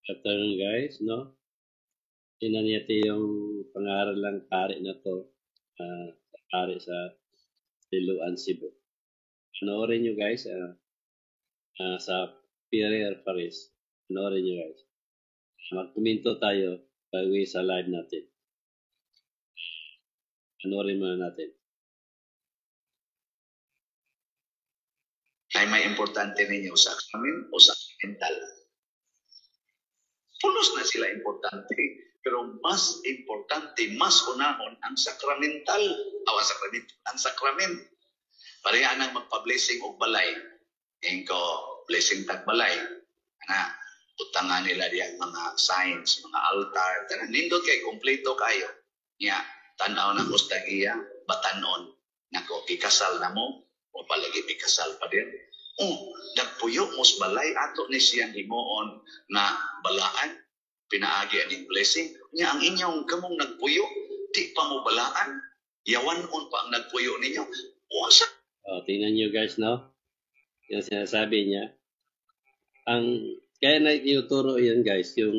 Afternoon guys, no? Tingnan natin yung pangaralang pari na to. Pari sa Liloan, Cebu. Panoorin nyo guys sa Pierre Paris. Panoorin nyo guys. Magkuminto tayo bago sa live natin. Panoorin muna natin. Ay may importante ninyo sa amin o sa mental. Pulos na sila importante. Pero mas importante, mas unahon ang sakramental. Ang sakrament. Pareha nang magpa-blessing o balay. Ingko, blessing tag balay. Utangan nila diyan mga signs, mga altar. Nindot kay kompleto kayo. Nga, tanaw na kustag iya, batanon. Nako, ikasal na mo, o palagi ikasal pa din. Nagpuyo mos balay ato ni siyang himoon na balaan, pinaagi aning blessing. Nya ang inyong kamong nagpuyo, di pa mo balaan, yawanon pa ang nagpuyo ninyo. Wasa. Tingnan nyo guys, no? Yung sinasabi niya. Kaya na ituturo yan guys, yung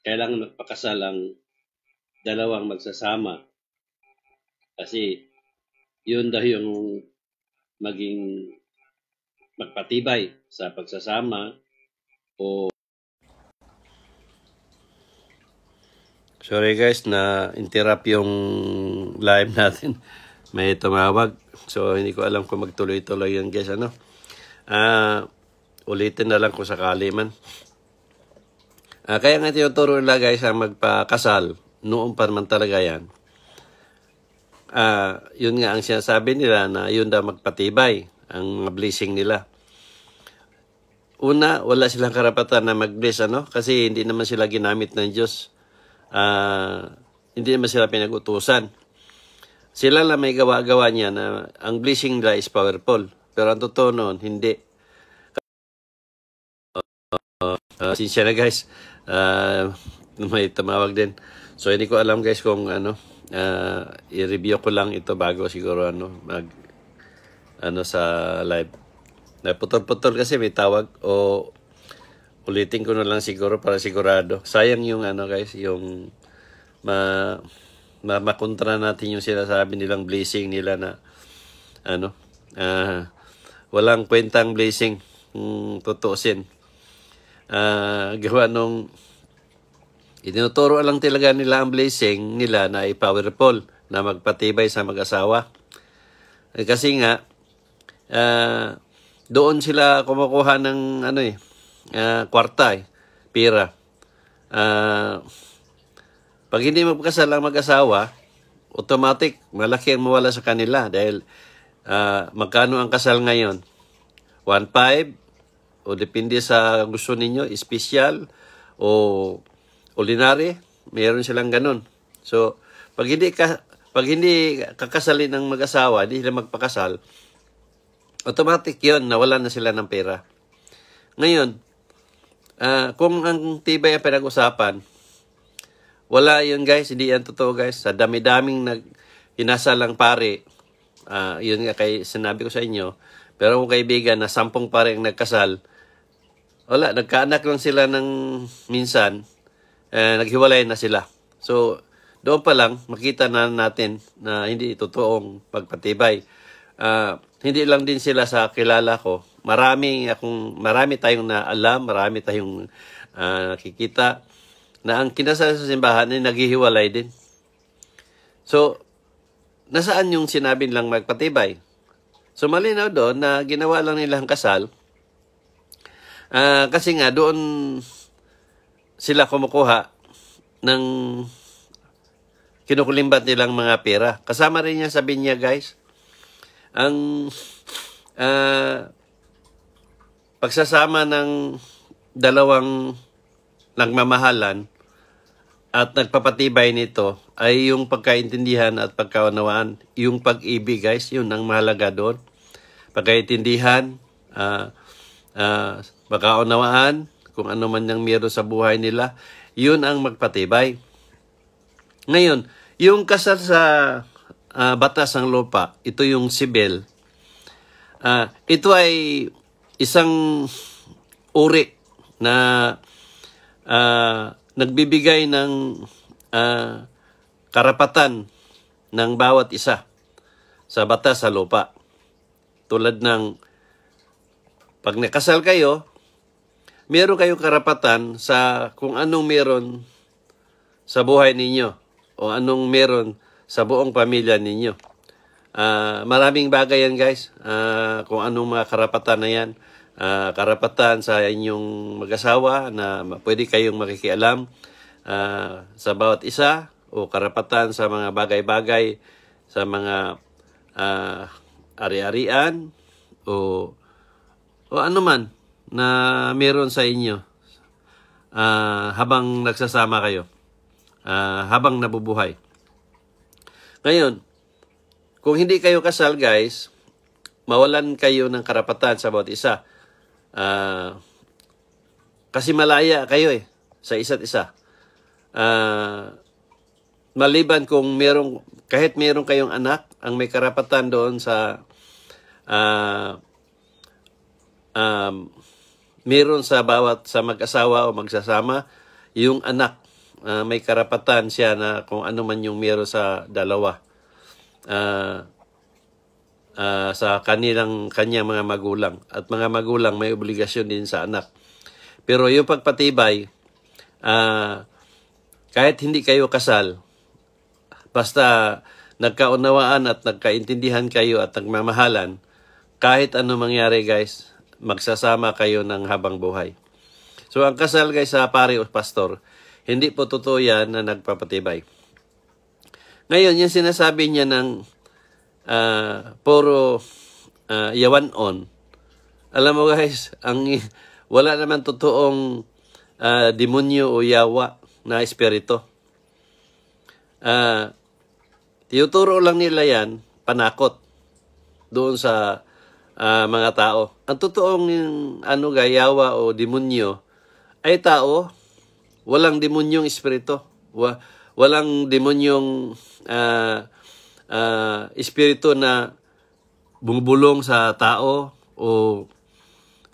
kailangan magpakasal ang dalawang magsasama. Kasi yun daw yung maging magpatibay sa pagsasama o sorry guys na interrupt yung live natin. May tumawag. So hindi ko alam kung magtuloy-tuloy yan guys. Ulitin na lang kung sakali man. Kaya nga tinuturo nila guys ang magpakasal. Noon pa naman talaga yan. Yun nga ang sinasabi nila na yun daw magpatibay ang mga blessing nila. Una, wala silang karapatan na mag-bless, kasi hindi naman sila ginamit ng Diyos. Hindi naman sila pinag-utusan. Sila lang may gawa-gawa niya na ang blessing nila is powerful. Pero ang totoo noon, hindi. Sinsya na guys. May tumawag din. So hindi ko alam guys kung i-review ko lang ito bago siguro sa live. Naputol-putol kasi may tawag o ulitin ko na lang siguro para sigurado. Sayang yung guys, yung makontra natin yung sinasabi nilang blessing nila na walang kwentang blessing tutuusin. Gawa nung itinuturo lang talaga nila ang blessing nila na i-powerful na magpatibay sa mag-asawa. Kasi nga doon sila kumukuha ng kwarta pira. Pag hindi magpakasal ang mag-asawa, automatic malaki ang mawala sa kanila dahil magkano ang kasal ngayon? 1.5 o depende sa gusto ninyo, special o ordinary, mayroon silang ganun. So, pag hindi kakasalin ng mag-asawa, hindi sila magpakasal, automatic yun, nawala na sila ng pera. Ngayon, kung ang tibay ang pinag-usapan, wala yun guys, hindi yan totoo guys. Sa dami-daming hinasalang pare, yun nga kay sinabi ko sa inyo, pero kung kaibigan na 10 pare ang nagkasal, wala, nagkaanak lang sila ng minsan, naghiwalay na sila. So, doon pa lang, makita na natin na hindi totoong pagpatibay. Hindi lang din sila sa kilala ko. Marami tayong naalam, marami tayong nakikita na ang kinasal sa simbahan ay naghihiwalay din. So, nasaan yung sinabi lang magpatibay? So, malinaw doon na ginawa lang nilang kasal. Kasi nga, doon sila kumukuha ng kinukulimbat nilang mga pera. Kasama rin niya sabi niya guys, ang pagsasama ng dalawang nagmamahalan at nagpapatibay nito ay yung pagkaintindihan at pagkaunawaan. Yung pag-ibig guys, yun ang mahalaga doon. Pagkaintindihan, pagkaunawaan, kung ano man yung meron sa buhay nila, yun ang magpatibay. Ngayon, yung kasal sa batas ng lupa, ito yung civil, ito ay isang uri na nagbibigay ng karapatan ng bawat isa sa batas sa lupa. Tulad ng pag nakasal kayo, meron kayong karapatan sa kung anong meron sa buhay ninyo o anong meron sa buong pamilya ninyo. Maraming bagay yan, guys. Kung anong mga karapatan na yan. Karapatan sa inyong mag-asawa na pwede kayong makikialam sa bawat isa, o karapatan sa mga bagay-bagay, sa mga ari-arian o ano man na meron sa inyo habang nagsasama kayo, habang nabubuhay. Ngayon, kung hindi kayo kasal, guys, mawalan kayo ng karapatan sa bawat isa. Kasi malaya kayo sa isa't isa. Maliban kung kahit meron kayong anak, ang may karapatan doon sa meron sa bawat sa mag-asawa o magsasama, yung anak, may karapatan siya na kung ano man yung meron sa dalawa. Sa kanyang mga magulang. At mga magulang may obligasyon din sa anak. Pero yung pagpatibay, kahit hindi kayo kasal, basta nagkaunawaan at nagkaintindihan kayo at nagmamahalan, kahit ano mangyari, guys, magsasama kayo ng habang buhay. So ang kasal, guys, sa pare o pastor, hindi po totoo yan na nagpapatibay. Ngayon, yung sinasabi niya ng puro yawan on. Alam mo, guys, wala naman totoong demonyo o yawa na espiritu. Tinuturo lang nila yan, panakot doon sa mga tao. Ang totoong yawa o demonyo ay tao. Walang demonyong espiritu. Walang demonyong espiritu na bumubulong sa tao o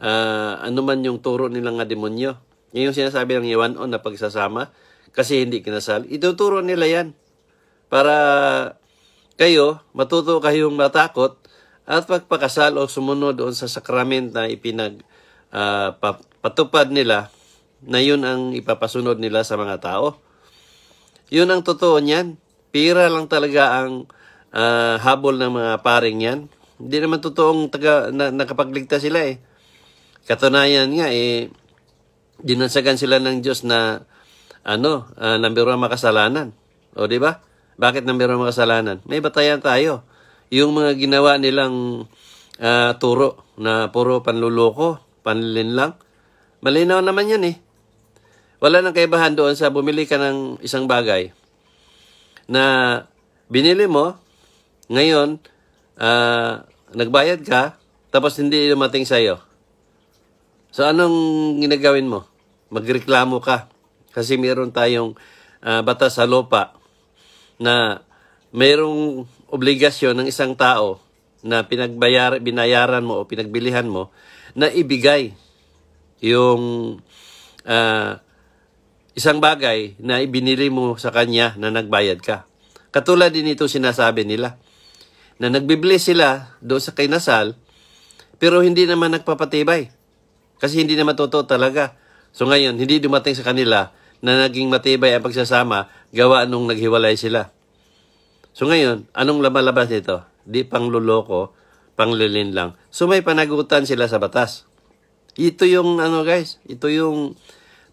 ano man yung turo nilang nga demonyo. Yung sinasabi ng yawan on na pagsasama kasi hindi kinasal. Ituturo nila yan para kayo matuto kayong matakot at pagpakasal o sumunod doon sa sakrament na patupad nila, na yun ang ipapasunod nila sa mga tao. Yun ang totoo niyan. Pira lang talaga ang habol ng mga paring yan. Hindi naman totoong nakapagligtas sila Katunayan nga dinansagan sila ng Diyos na number 1 makasalanan. O di ba? Bakit number 1 makasalanan? May batayan tayo. Yung mga ginawa nilang turo na puro panluloko, panlilinlang, malinaw naman yan Wala nang kaibahan doon sa bumili ka ng isang bagay na binili mo, ngayon, nagbayad ka, tapos hindi dumating sa'yo. So, anong ginagawin mo? Magreklamo ka. Kasi meron tayong batas sa lupa na mayroong obligasyon ng isang tao na binayaran mo o pinagbilihan mo na ibigay yung isang bagay na ibinili mo sa kanya na nagbayad ka. Katulad din ito sinasabi nila na nagbibili sila doon sa kinasal pero hindi naman nagpapatibay. Kasi hindi naman totoo talaga. So ngayon, hindi dumating sa kanila na naging matibay ang pagsasama gawa nung naghiwalay sila. So ngayon, anong lamalabas nito? Di pangluloko, panglilin lang. So may panagutan sila sa batas. Ito yung guys, ito yung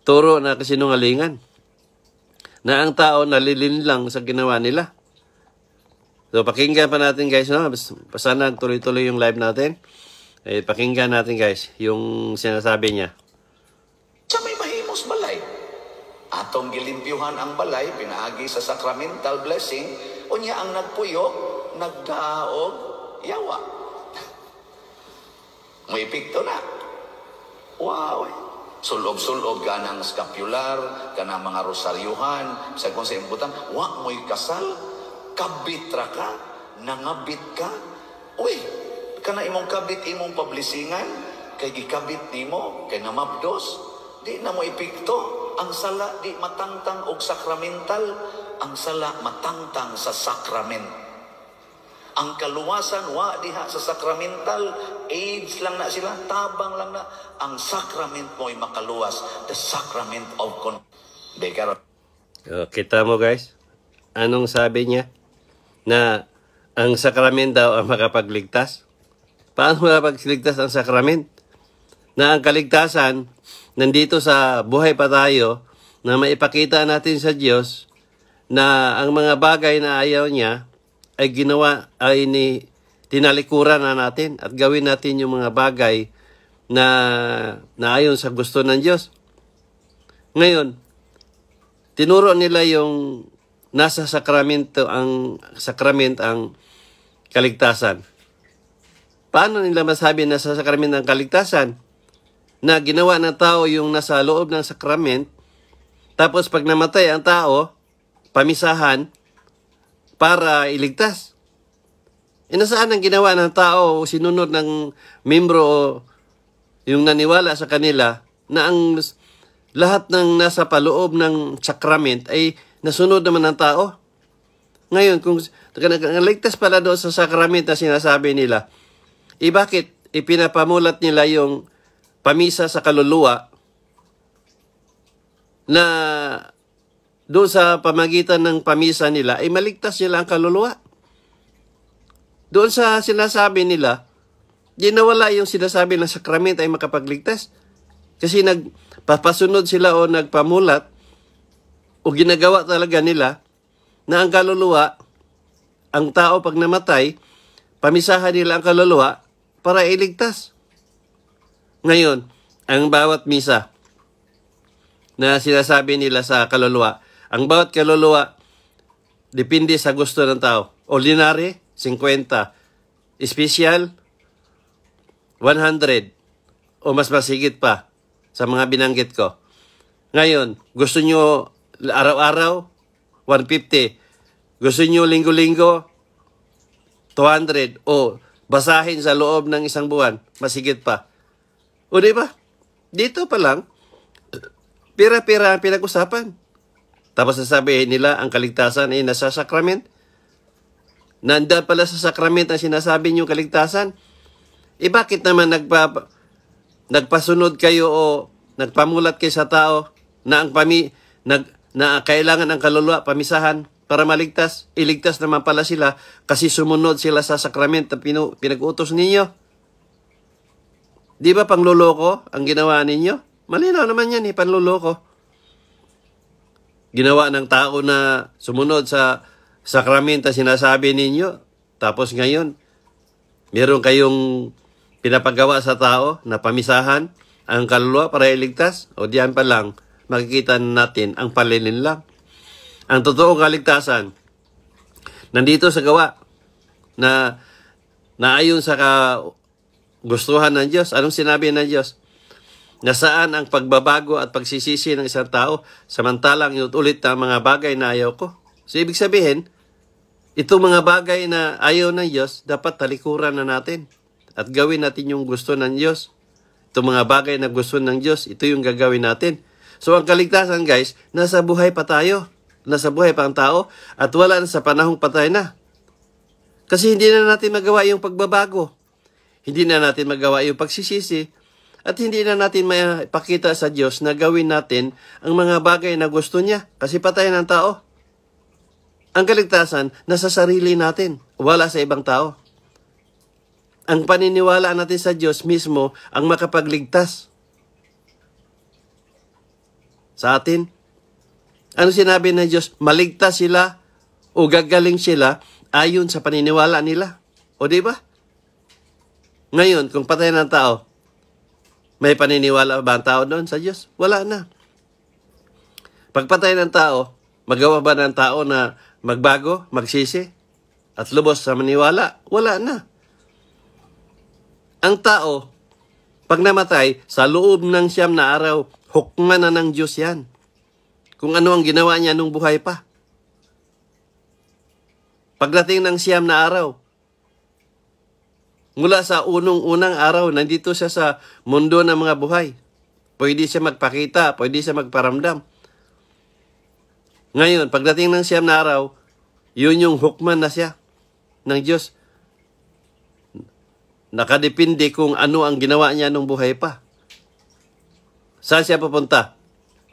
turo na kasinungalingan. Na ang tao nalilin lang sa ginawa nila. So pakinggan pa natin, guys, sana tuloy-tuloy yung live natin. Pakinggan natin, guys, yung sinasabi niya. Sa may mahimos balay. Atong gilimpyuhan ang balay, pinaagi sa sacramental blessing, unya ang nagpuyo, nagdaog, yawa. May epekto na. Wow. Sulob-sulob ka ng scapular, ka ng mga rosaryuhan, sa kung sa imbutan, wa mo'y kasal, kabitra ka, nangabit ka. Uy, kana imong kabit imong publisingan, kay gikabit nimo, kay namabdos, di na mo epekto. Ang sala di matangtang og sakramental, ang sala matangtang sa sakrament. Ang kaluwasan wa diha sa sakramental, AIDS lang na sila, tabang lang na. Ang sakrament mo'y makaluwas, the sacrament of Kita mo guys, anong sabi niya? Na ang sakrament daw ang makapagligtas. Paano makapagligtas ang sakrament? Na ang kaligtasan nandito sa buhay pa tayo, na maipakita natin sa Diyos na ang mga bagay na ayaw niya ay ginawa, ay tinalikuran na natin at gawin natin yung mga bagay na ayon sa gusto ng Diyos. Ngayon, tinuro nila yung nasa sakramento, ang sakrament ang kaligtasan. Paano nila masabi na sa sakramento ang kaligtasan? Na ginawa ng tao yung nasa loob ng sakrament, tapos pag namatay ang tao, pamisahan para iligtas. Nasaan ang ginawa ng tao o sinunod ng membro o yung naniwala sa kanila na ang lahat ng nasa paloob ng sakrament ay nasunod naman ng tao? Ngayon, kung naligtas pala doon sa sakrament na sinasabi nila, bakit ipinapamulat nila yung pamisa sa kaluluwa na doon sa pamagitan ng pamisa nila ay maligtas nila ang kaluluwa? Doon sa sinasabi nila, di nawala yung sinasabi ng sakrament ay makapagligtas. Kasi nagpapasunod sila o nagpamulat o ginagawa talaga nila na ang kaluluwa, ang tao pag namatay, pamisahan nila ang kaluluwa para iligtas. Ngayon, ang bawat misa na sinasabi nila sa kaluluwa, ang bawat kaluluwa, depende sa gusto ng tao. Ordinary, 50. Special, 100. O mas masigit pa sa mga binanggit ko. Ngayon, gusto nyo araw-araw, 150. Gusto nyo linggo-linggo, 200. O basahin sa loob ng isang buwan, masigit pa. O diba? Dito pa lang, pira-pira ang pinag-usapan. Tapos sasabihin nila, ang kaligtasan ay nasa sakrament. Nandun pala sa sakrament ang sinasabi niyong kaligtasan. Bakit naman nagpasunod kayo o nagpamulat kayo sa tao na na kailangan ang kaluluwa pamisahan para maligtas? Iligtas naman pala sila kasi sumunod sila sa sakrament na pinag-utos ninyo. Di ba pangluloko ang ginawa ninyo? Malinaw naman yan, panluloko. Ginawa ng tao na sumunod sa sakramento sinasabi ninyo. Tapos ngayon, meron kayong pinapagawa sa tao na pamisahan ang kaluluwa para iligtas. O diyan pa lang, makikita natin ang palilinlang. Ang totoong kaligtasan, nandito sa gawa na ayon sa gustuhan ng Diyos. Anong sinabi ng Diyos? Nasaan ang pagbabago at pagsisisi ng isang tao samantalang inutulit ang mga bagay na ayaw ko? So, ibig sabihin, itong mga bagay na ayaw ng Diyos, dapat talikuran na natin at gawin natin yung gusto ng Diyos. Itong mga bagay na gusto ng Diyos, ito yung gagawin natin. So, ang kaligtasan, guys, nasa buhay pa tayo. Nasa buhay pa ang tao at wala na sa panahong patay na. Kasi hindi na natin magawa yung pagbabago. Hindi na natin magawa yung pagsisisi at hindi na natin maipakita sa Diyos na gawin natin ang mga bagay na gusto niya kasi patay ng tao. Ang kaligtasan nasa sarili natin, wala sa ibang tao. Ang paniniwala natin sa Diyos mismo ang makapagligtas sa atin. Ano sinabi ng Diyos? Maligtas sila o gagaling sila ayon sa paniniwala nila. O diba? Ngayon, kung patay ng tao, may paniniwala ba ang tao doon sa Diyos? Wala na. Pagpatay ng tao, magawa ba ng tao na magbago, magsisi, at lubos sa maniwala? Wala na. Ang tao, pag namatay, sa loob ng 9 na araw, hukman na ng Diyos yan. Kung ano ang ginawa niya nung buhay pa. Pagdating ng 9 na araw, mula sa unang araw, nandito siya sa mundo ng mga buhay. pwede siya magpakita, pwede siya magparamdam. Ngayon, pagdating ng 9 na araw, yun yung hukman na siya ng Diyos. Nakadepende kung ano ang ginawa niya nung buhay pa. Saan siya pupunta?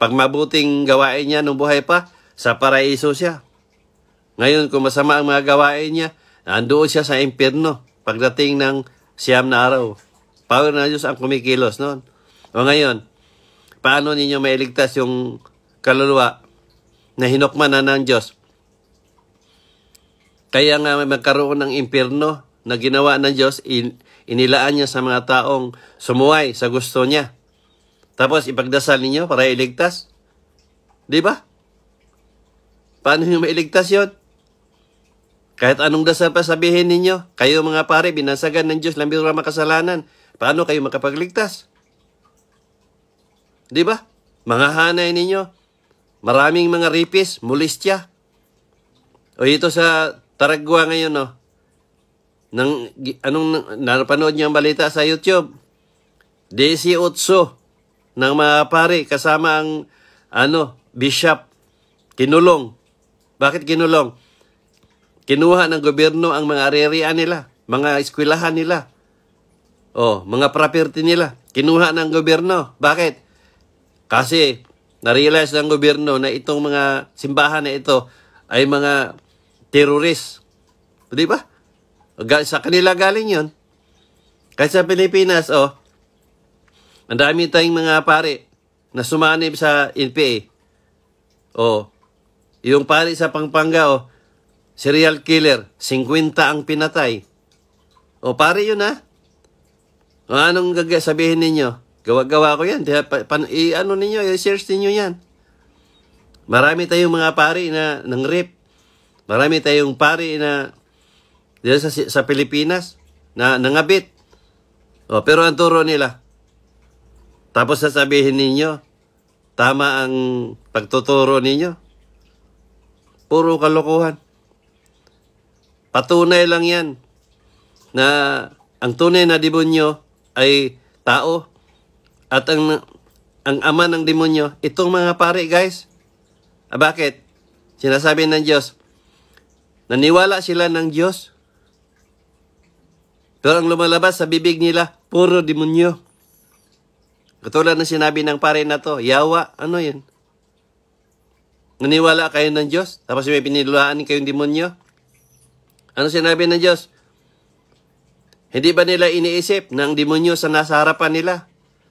Pag mabuting gawain niya nung buhay pa, sa paraiso siya. Ngayon, kung masama ang mga gawain niya, andoon siya sa impyerno pagdating ng 9 na araw. Power na Diyos ang kumikilos noon. O ngayon, paano ninyo mailigtas yung kaluluwa na hinukman na ng Diyos? Kaya nga magkaroon ng impyerno na ginawa ng Diyos, inilaan niya sa mga taong sumuway sa gusto niya. Tapos ipagdasal ninyo para iligtas. Di ba? Paano nyo mailigtas yun? Kahit anong dasal pa sabihin ninyo, kayo mga pare, binasagan ng Diyos, lambiro ang makasalanan. Paano kayo makapagligtas? Di ba? Mga hanay ninyo, maraming mga ripis, molestya. O ito sa Taragua ngayon, no? Napanood niyo ang balita sa YouTube? 18 ng mga pare kasama ang bishop kinulong. Bakit kinulong? Kinuha ng gobyerno ang mga arerian nila, mga eskwelahan nila, mga property nila. Kinuha ng gobyerno. Bakit? Kasi na-realize ng gobyerno na itong mga simbahan na ito ay mga terrorist. Di ba? Sa kanila galing yon. Kahit sa Pilipinas, ang dami tayong mga pare na sumanib sa NPA. Yung pare sa Pampanga, serial killer, 50 ang pinatay. Pare yun ha. Anong sabihin ninyo? Gawa-gawa ko yan. Ninyo, i-search ninyo yan. Marami tayong mga pare na ng rape. Marami tayong pare na sa Pilipinas na nangabit. Pero ang turo nila. Tapos sasabihin ninyo, tama ang pagtuturo ninyo. Puro kalokohan. Patunay lang yan na ang tunay na demonyo ay tao at ang ama ng demonyo, itong mga pare, guys. Bakit? Sinasabi ng Diyos, naniwala sila ng Diyos, pero ang lumalabas sa bibig nila, puro demonyo. Katulad na sinabi ng pare na to, yawa, ano yun? Naniwala kayo ng Diyos, tapos may pinilulaan kayong demonyo. Ano sinabi ng Diyos? Hindi ba nila iniisip na ang demonyo sa nasa harapan nila?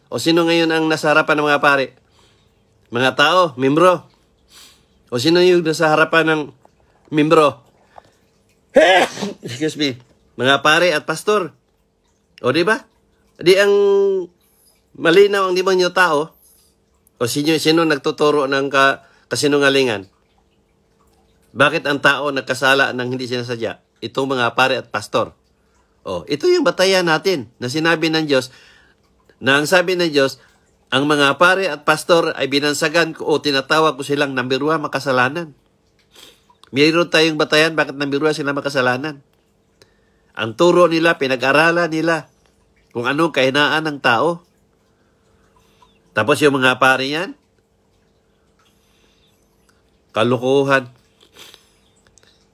O sino ngayon ang nasa harapan ng mga pare? Mga tao, membro. O sino yung nasa harapan ng membro? Excuse me. Mga pare at pastor. O di ba? Di ang malinaw ang demonyo tao. O sino nagtuturo ng kasinungalingan? Bakit ang tao nagkasala ng hindi sinasadya? Itong mga pare at pastor. Ito yung batayan natin na sinabi ng Diyos, na ang sabi ng Diyos, ang mga pare at pastor ay binansagan ko o tinatawag ko silang number 1 makasalanan. Mayroon tayong batayan, bakit number 1 sila makasalanan? Ang turo nila, pinag-aralan nila kung anong kahinaan ng tao. Tapos yung mga pare yan, kalukuhan.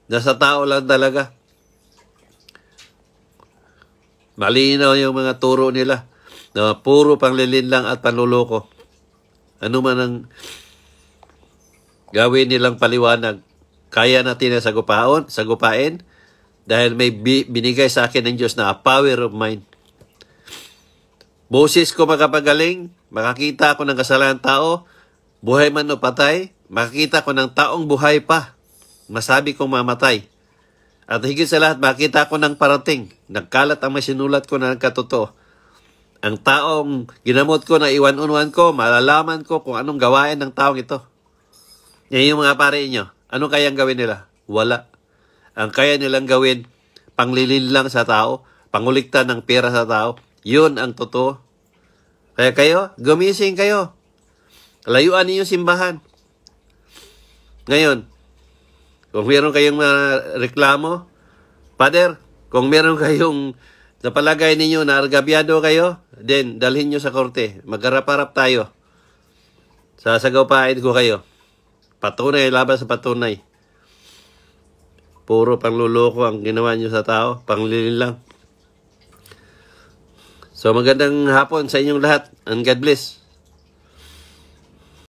Nasa tao lang talaga. Malinaw yung mga turo nila na puro panglilin lang at panluloko. Ano man ang gawin nilang paliwanag, kaya natin na sagupain dahil may binigay sa akin ng Diyos na a power of mind. Boses ko makapagaling, makakita ako ng kasalanan tao, buhay man o patay, makakita ko ng taong buhay pa, masabi kong mamatay. At higit sa lahat, makita ko ng parating. Nagkalat ang masinulat ko na nagkatotoo. Ang taong ginamot ko na iwan-unuan ko, malalaman ko kung anong gawain ng taong ito. Yan yung mga pare inyo. Ano kayang gawin nila? Wala. Ang kaya nilang gawin, panglilin lang sa tao, pangulikta ng pera sa tao. Yun ang totoo. Kaya kayo, gumising kayo. Layuan niyo simbahan. Ngayon, kung meron kayong reklamo, Father, kung meron kayong napalagay ninyo na argabyado kayo, then dalhin nyo sa korte. Magharap-harap tayo. Sasagaw-pain ko kayo. Patunay, laban sa patunay. Puro pangluloko ang ginawa nyo sa tao. Panglilin lang. So magandang hapon sa inyong lahat. And God bless.